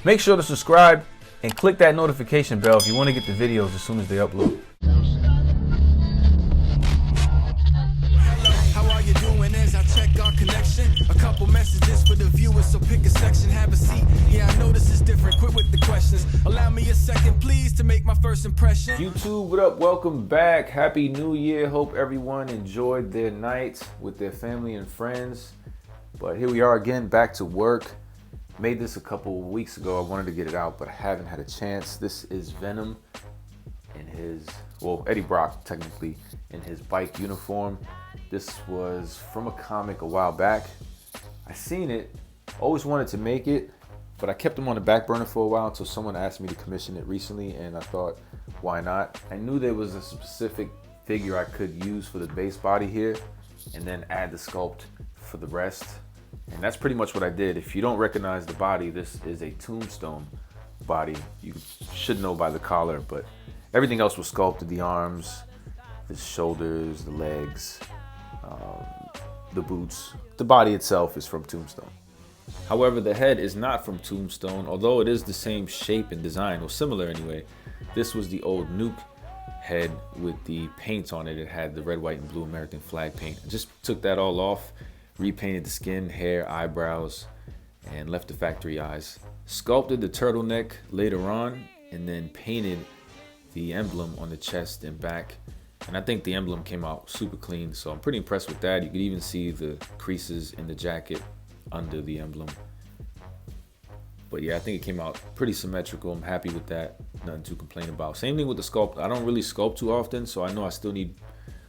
Make sure to subscribe and click that notification bell if you want to get the videos as soon as they upload. How are you doing as I check our connection? A couple messages for the viewers, so pick a section, have a seat. Yeah, I know this is different, quit with the questions. Allow me a second, please, to make my first impression. YouTube, what up? Welcome back. Happy New Year. Hope everyone enjoyed their night with their family and friends. But here we are again, back to work. Made this a couple weeks ago. I wanted to get it out, but I haven't had a chance. This is Venom in his, well, Eddie Brock technically, in his bike uniform. This was from a comic a while back. I seen it, always wanted to make it, but I kept him on the back burner for a while until someone asked me to commission it recently, and I thought, why not? I knew there was a specific figure I could use for the base body here, and then add the sculpt for the rest. And that's pretty much what I did. If you don't recognize the body, this is a Tombstone body. You should know by the collar, but everything else was sculpted. The arms, the shoulders, the legs, the boots. The body itself is from Tombstone. However, the head is not from Tombstone, although it is the same shape and design, or similar anyway. This was the old Nuke head with the paint on it. It had the red, white, and blue American flag paint. I just took that all off, repainted the skin, hair, eyebrows, and left the factory eyes. Sculpted the turtleneck later on, and then painted the emblem on the chest and back. And I think the emblem came out super clean, so I'm pretty impressed with that. You could even see the creases in the jacket under the emblem. But yeah, I think it came out pretty symmetrical. I'm happy with that. Nothing to complain about. Same thing with the sculpt. I don't really sculpt too often, so I know I still need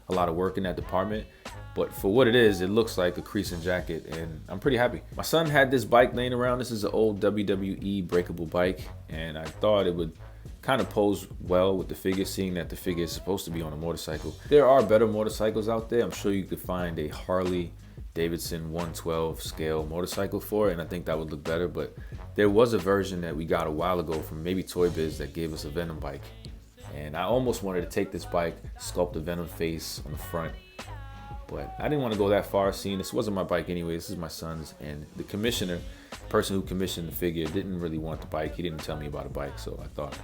a lot of work in that department. But for what it is, it looks like a creasing jacket, and I'm pretty happy. My son had this bike laying around. This is an old WWE breakable bike, and I thought it would kind of pose well with the figure, seeing that the figure is supposed to be on a motorcycle. There are better motorcycles out there. I'm sure you could find a Harley Davidson 112 scale motorcycle for it, and I think that would look better. But there was a version that we got a while ago from maybe Toy Biz that gave us a Venom bike, and I almost wanted to take this bike, sculpt the Venom face on the front, but I didn't want to go that far, seeing this wasn't my bike anyway. This is my son's, and the commissioner, the person who commissioned the figure, didn't really want the bike. He didn't tell me about a bike, so I thought,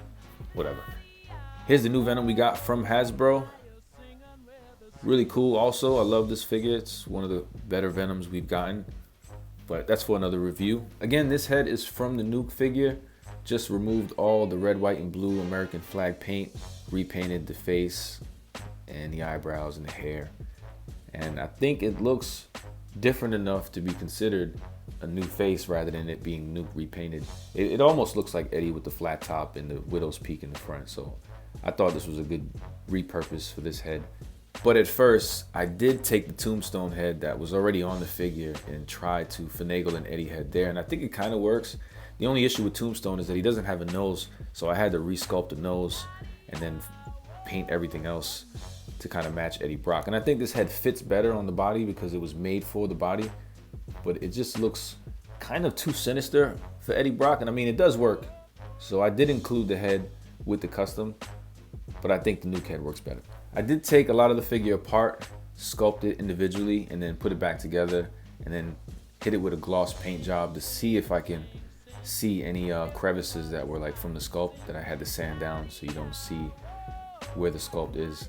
whatever. Here's the new Venom we got from Hasbro. Really cool also. I love this figure. It's one of the better Venoms we've gotten, but that's for another review. Again, this head is from the Nuke figure. Just removed all the red, white, and blue American flag paint, repainted the face and the eyebrows and the hair. And I think it looks different enough to be considered a new face rather than it being Nuke repainted. It almost looks like Eddie with the flat top and the widow's peak in the front. So I thought this was a good repurpose for this head. But at first, I did take the Tombstone head that was already on the figure and try to finagle an Eddie head there. And I think it kind of works. The only issue with Tombstone is that he doesn't have a nose. So I had to resculpt the nose and then paint everything else to kind of match Eddie Brock. And I think this head fits better on the body because it was made for the body, but it just looks kind of too sinister for Eddie Brock. And I mean, it does work. So I did include the head with the custom, but I think the Nuke head works better. I did take a lot of the figure apart, sculpt it individually, and then put it back together, and then hit it with a gloss paint job to see if I can see any crevices that were like from the sculpt that I had to sand down so you don't see where the sculpt is.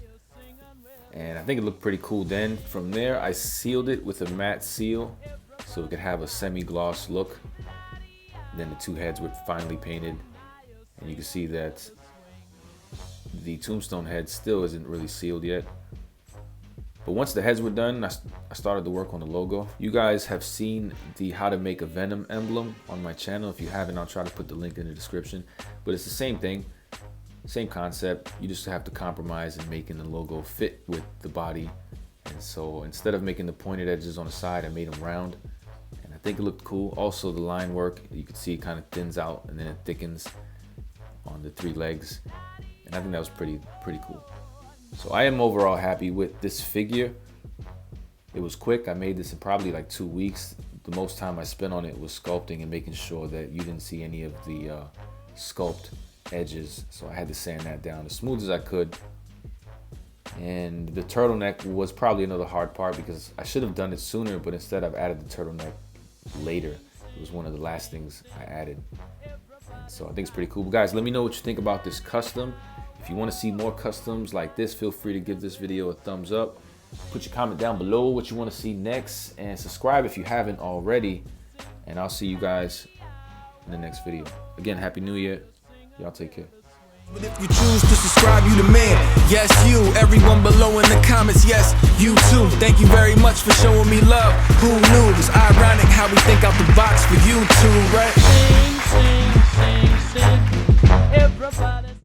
And I think it looked pretty cool then. From there, I sealed it with a matte seal so it could have a semi-gloss look. Then the two heads were finally painted, and you can see that the Tombstone head still isn't really sealed yet. But once the heads were done, I started to work on the logo. You guys have seen the how to make a Venom emblem on my channel. If you haven't, I'll try to put the link in the description. But it's the same thing. Same concept. You just have to compromise in making the logo fit with the body. And so instead of making the pointed edges on the side, I made them round, and I think it looked cool. Also, the line work, you can see it kind of thins out and then it thickens on the three legs, and I think that was pretty cool. So I am overall happy with this figure. It was quick. I made this in probably like 2 weeks. The most time I spent on it was sculpting and making sure that you didn't see any of the sculpt edges, so I had to sand that down as smooth as I could. And the turtleneck was probably another hard part because I should have done it sooner, but instead I've added the turtleneck later. It was one of the last things I added. So I think it's pretty cool. But guys, let me know what you think about this custom. If you want to see more customs like this, feel free to give this video a thumbs up. Put your comment down below what you want to see next, and subscribe if you haven't already. And I'll see you guys in the next video. Again, Happy New Year. Y'all take care. But if you choose to subscribe, you the man. Yes, you. Everyone below in the comments, yes, you too. Thank you very much for showing me love. Who knew? It was ironic how we think out the box for you too, right?